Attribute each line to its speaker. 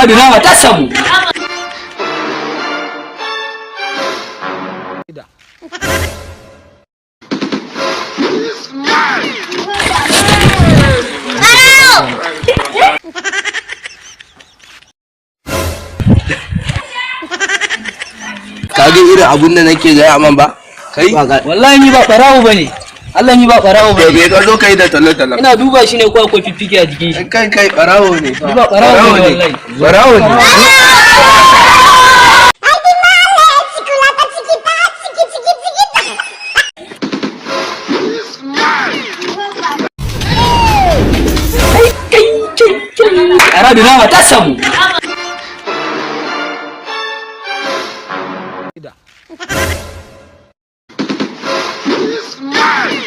Speaker 1: Aradu nama ta samu.
Speaker 2: Kage irin abun da nake gaya man ba kai
Speaker 1: Wallahi ni ba barawo bane. Allah ni ba barawo bane.
Speaker 2: bai ka zo kai da talle-talle.
Speaker 1: Ina duba shi ne ko akwai fiffike a jikin shi.
Speaker 2: Kai barawo ne.
Speaker 1: Ni ba barawo ne wallahi.
Speaker 2: Barawo ne.
Speaker 1: Aradu nama ta samu.